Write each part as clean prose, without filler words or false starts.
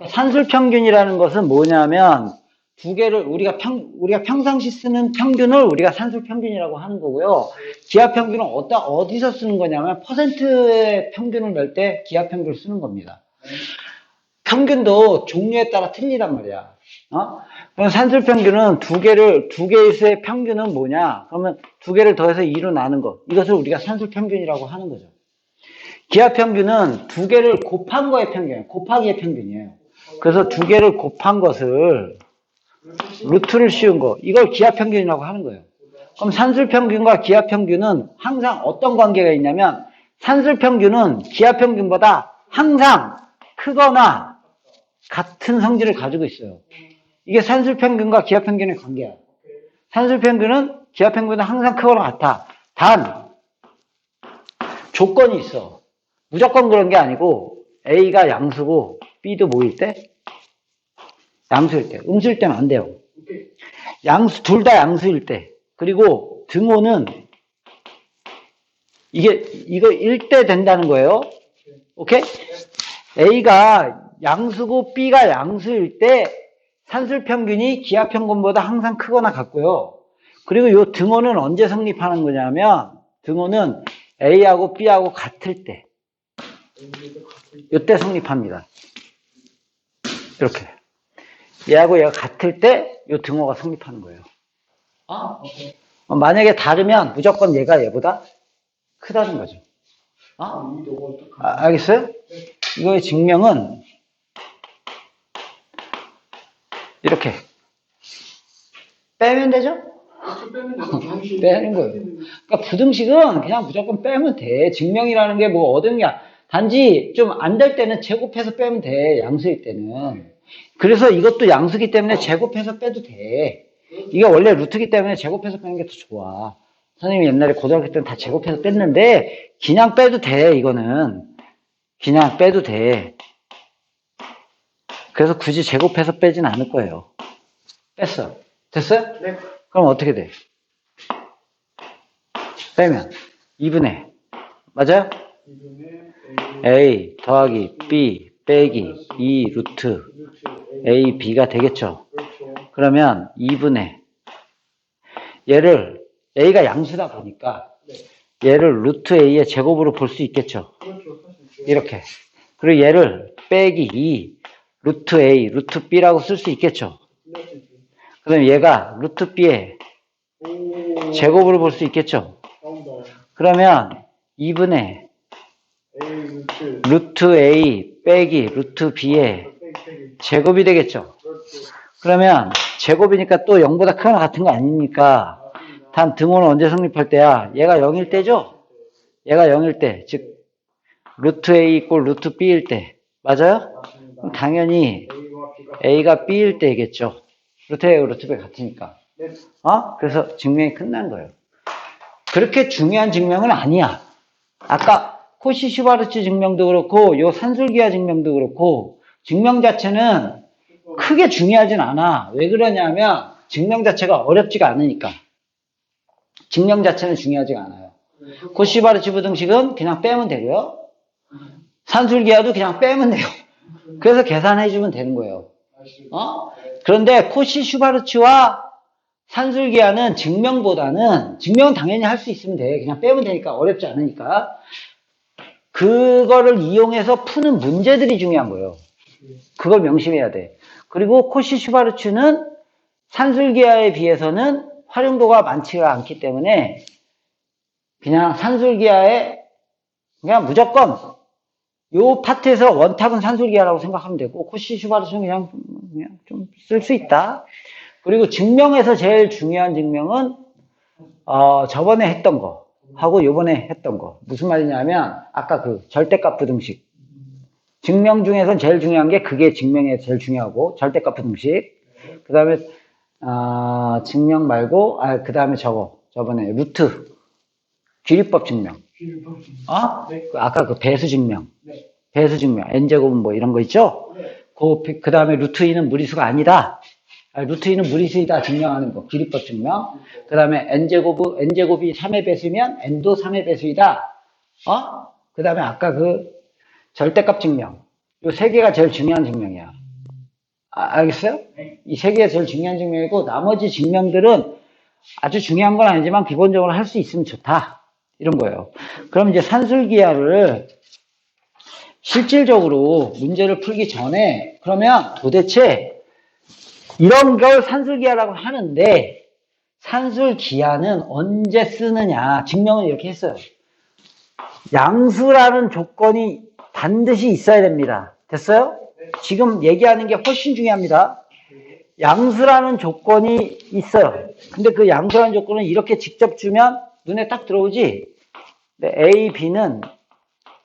산술평균이라는 것은 뭐냐면 두 개를 우리가 평상시 쓰는 평균을 우리가 산술평균이라고 하는 거고요. 기하평균은 어디서 쓰는 거냐면 퍼센트의 평균을 낼 때 기하평균을 쓰는 겁니다. 평균도 종류에 따라 틀리단 말이야. 그럼 산술평균은 두 개의 평균은 뭐냐? 그러면 두 개를 더해서 2로 나눈 것. 이것을 우리가 산술평균이라고 하는 거죠. 기하평균은 두 개를 곱한 거의 평균이에요. 곱하기의 평균이에요. 그래서 두 개를 곱한 것을 루트를 씌운 거. 이걸 기하평균이라고 하는 거예요. 그럼 산술평균과 기하평균은 항상 어떤 관계가 있냐면 산술평균은 기하평균보다 항상 크거나 같은 성질을 가지고 있어요. 이게 산술평균과 기하평균의 관계야. 산술평균은 기하평균은 항상 크거나 같아. 단 조건이 있어. 무조건 그런 게 아니고 A가 양수고 B도 뭐일 때? 양수일 때. 음수일 때는 안 돼요. 둘 다 양수일 때. 그리고 등호는 이거 1대 된다는 거예요. 오케이? A가 양수고 B가 양수일 때 산술평균이 기하평균보다 항상 크거나 같고요. 그리고 이 등호는 언제 성립하는 거냐면 등호는 A하고 B하고 같을 때. 이때 성립합니다. 이렇게. 얘하고 얘가 같을 때 이 등호가 성립하는 거예요. 만약에 다르면 무조건 얘가 얘보다 크다는 거죠. 알겠어요? 이거의 증명은 이렇게 빼면 되죠? 빼는 거예요. 그러니까 부등식은 그냥 무조건 빼면 돼. 증명이라는 게 뭐 얻은 게 단지 좀 안 될 때는 제곱해서 빼면 돼. 양수일 때는. 그래서 이것도 양수기 때문에 제곱해서 빼도 돼. 이게 원래 루트기 때문에 제곱해서 빼는 게 더 좋아. 선생님이 옛날에 고등학교 때는 다 제곱해서 뺐는데 그냥 빼도 돼. 이거는 그냥 빼도 돼. 그래서 굳이 제곱해서 빼진 않을 거예요. 뺐어. 됐어요? 네. 그럼 어떻게 돼? 빼면 2분의 맞아요? 2분의 A 더하기 B 빼기 2 루트 A, B가 되겠죠? 그러면 2분의 얘를 A가 양수다 보니까 얘를 루트 A의 제곱으로 볼 수 있겠죠? 이렇게. 그리고 얘를 빼기 2 루트 A, 루트 B라고 쓸 수 있겠죠? 그럼 얘가 루트 B의 제곱으로 볼 수 있겠죠? 그러면 2분의 루트 A 빼기 루트 B의 제곱이 되겠죠? 그러면 제곱이니까 또 0보다 크거나 같은 거 아닙니까? 단 등호는 언제 성립할 때야? 얘가 0일 때죠? 얘가 0일 때, 즉 루트 A 이꼴 루트 B일 때 맞아요? 그럼 당연히 A가 B일 때겠죠? 루트 A하고 루트 B 같으니까. 그래서 증명이 끝난 거예요. 그렇게 중요한 증명은 아니야. 아까 코시-슈바르츠 증명도 그렇고 요 산술기하 증명도 그렇고 증명 자체는 크게 중요하진 않아. 왜 그러냐면 증명 자체가 어렵지가 않으니까. 증명 자체는 중요하지가 않아요. 코시-슈바르츠 부등식은 그냥 빼면 되고요. 산술기하도 그냥 빼면 돼요. 그래서 계산해주면 되는 거예요. 그런데 코시-슈바르츠와 산술기하는 증명보다는 증명은 당연히 할 수 있으면 돼. 그냥 빼면 되니까 어렵지 않으니까. 그거를 이용해서 푸는 문제들이 중요한 거예요. 그걸 명심해야 돼. 그리고 코시-슈바르츠는 산술기하에 비해서는 활용도가 많지가 않기 때문에 그냥 산술기하에 그냥 무조건 요 파트에서 원탑은 산술기하라고 생각하면 되고 코시-슈바르츠는 그냥 좀 쓸 수 있다. 그리고 증명에서 제일 중요한 증명은 저번에 했던 거 하고 요번에 했던 거. 무슨 말이냐면 아까 그 절대값 부등식. 증명 중에선 제일 중요한 게 그게 증명에 제일 중요하고 절대값 부등식. 그 다음에 증명 말고 그 다음에 저번에 루트 귀리법 증명. 아까 그 배수 증명. 배수 증명. n제곱은 뭐 이런 거 있죠? 그 다음에 루트 2는 무리수가 아니다. 루트 2는 무리수이다 증명하는 거. 귀리법 증명. 그 다음에 n제곱이 3의 배수면 n도 3의 배수이다. 그 다음에 아까 그 절대값 증명. 요 세 개가 제일 중요한 증명이야. 알겠어요? 이 세 개가 제일 중요한 증명이고 나머지 증명들은 아주 중요한 건 아니지만 기본적으로 할 수 있으면 좋다. 이런 거예요. 그럼 이제 산술기하를 실질적으로 문제를 풀기 전에 그러면 도대체 이런 걸 산술기하라고 하는데 산술기하는 언제 쓰느냐 증명은 이렇게 했어요. 양수라는 조건이 반드시 있어야 됩니다. 됐어요? 지금 얘기하는 게 훨씬 중요합니다. 양수라는 조건이 있어요. 근데 그 양수라는 조건은 이렇게 직접 주면 눈에 딱 들어오지. 근데 A, B는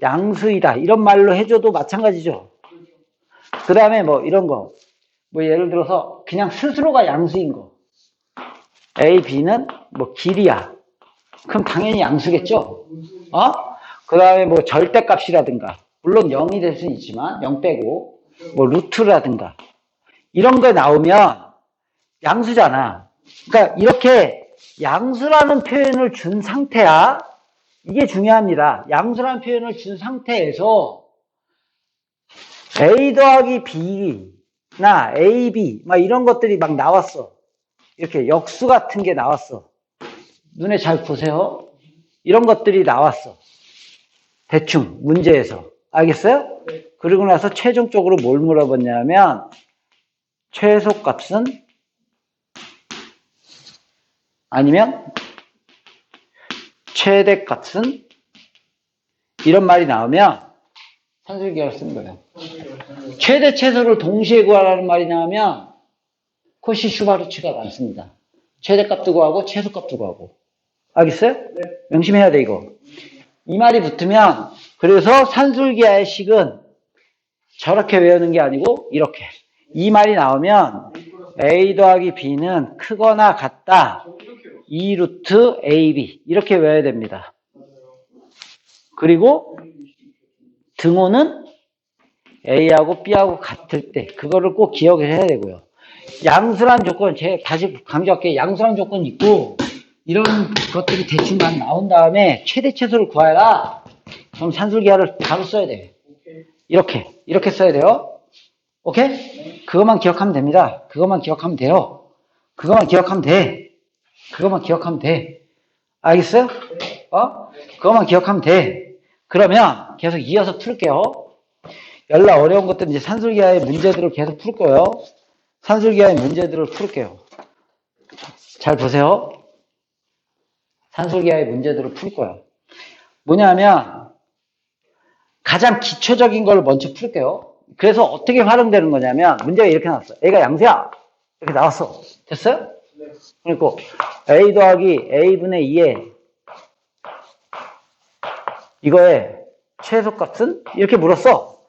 양수이다. 이런 말로 해줘도 마찬가지죠. 그 다음에 뭐 이런 거. 뭐 예를 들어서 그냥 스스로가 양수인 거. A, B는 뭐 길이야. 그럼 당연히 양수겠죠? 그 다음에 뭐 절대값이라든가. 물론 0이 될 수는 있지만 0 빼고 뭐 루트라든가. 이런 거 나오면 양수잖아. 그러니까 이렇게 양수라는 표현을 준 상태야. 이게 중요합니다. 양수라는 표현을 준 상태에서 A 더하기 B나 AB 막 이런 것들이 막 나왔어. 이렇게 역수 같은 게 나왔어. 눈에 잘 보세요. 이런 것들이 나왔어. 대충 문제에서. 알겠어요? 그리고 나서 최종적으로 뭘 물어봤냐면 최소값은 아니면 최대값은 이런 말이 나오면 산술기하를 쓰는 거예요. 최대 최소를 동시에 구하라는 말이 나오면 코시 슈바르츠가 많습니다. 최대값도 구하고 최소값도 구하고. 알겠어요? 네. 명심해야 돼 이거. 이 말이 붙으면 그래서 산술기하의 식은 저렇게 외우는 게 아니고 이렇게. 이 말이 나오면 A 더하기 B는 크거나 같다. 2 루트 AB 이렇게 외워야 됩니다. 그리고 등호는 A하고 B하고 같을 때 그거를 꼭 기억을 해야 되고요. 양수란 조건, 제가 다시 강조할게요. 양수란 조건이 있고 이런 것들이 대충 나온 다음에 최대 최소를 구하라. 그럼 산술기하를 바로 써야 돼요. 이렇게 써야 돼요. 오케이? 그것만 기억하면 됩니다. 그것만 기억하면 돼요. 그것만 기억하면 돼. 그것만 기억하면 돼. 알겠어요? 그것만 기억하면 돼. 그러면 계속 이어서 풀게요. 연락 어려운 것들은 이제 산술기하의 문제들을 계속 풀 거예요. 산술기하의 문제들을 풀게요. 잘 보세요. 산술기하의 문제들을 풀 거예요. 뭐냐면 가장 기초적인 걸 먼저 풀게요. 그래서 어떻게 활용되는 거냐면 문제가 이렇게 나왔어. A가 양수야. 이렇게 나왔어. 됐어요? 네. 그리고 A 더하기 A분의 2에 이거의 최소값은 이렇게 물었어.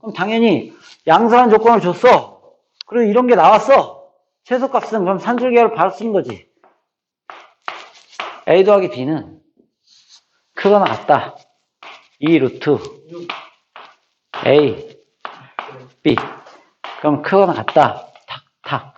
그럼 당연히 양수라는 조건을 줬어. 그리고 이런 게 나왔어. 최소값은 그럼 산술기하를 바로 쓰는 거지. A 더하기 B는 크거나 같다. 2 루트 A, B. 그럼 크거나 같다. 탁.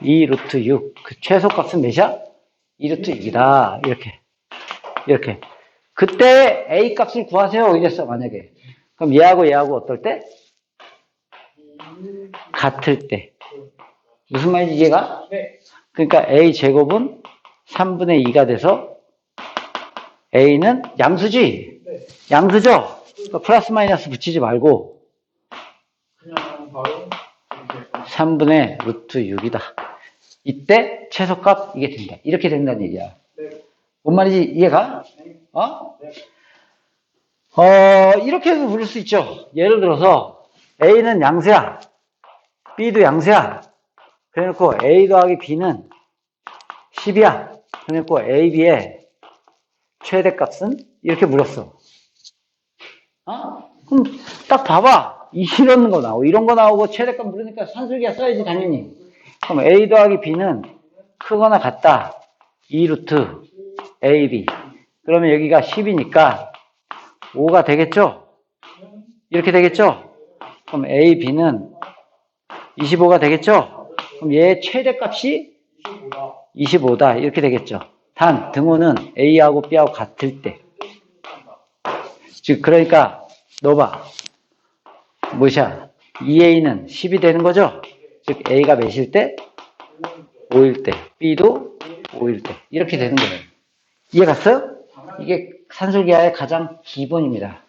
2 루트 6. 그 최소값은 몇이야? 2 루트 6이다. 이렇게. 그때 A 값을 구하세요. 이랬어, 만약에. 그럼 얘하고 어떨 때? 같을 때. 무슨 말인지 이해가? 네. 그러니까 A 제곱은 3분의 2가 돼서 A는 양수지? 네. 양수죠? 그러니까 플러스 마이너스 붙이지 말고 그냥 바로 3분의 루트 6이다. 이때 최소값 이게 된다. 이렇게 된다는 얘기야. 네. 뭔 말인지 이해가? 네. 이렇게 해서 부를 수 있죠. 예를 들어서 A는 양수야. B도 양수야. 그래놓고 A 더하기 B는 10이야. 그래놓고 A, B의 최대값은 이렇게 물었어. 그럼 딱 봐봐. 이런 거 나오고 이런 거 나오고 최대값 물으니까 산술기하 써야지 당연히. 그럼 A 더하기 B는 크거나 같다. 2 루트 AB. 그러면 여기가 10이니까 5가 되겠죠? 이렇게 되겠죠? 그럼 A, B는 25가 되겠죠? 그럼 얘의 최대값이 25다. 이렇게 되겠죠? 단 등호는 A하고 B하고 같을 때. 즉 그러니까 넣어봐. 뭐야? 2A는 10이 되는 거죠? 즉 A가 몇일 때? 5일 때. B도 5일 때. 이렇게 되는 거예요. 이해 갔어요? 이게 산술기하의 가장 기본입니다.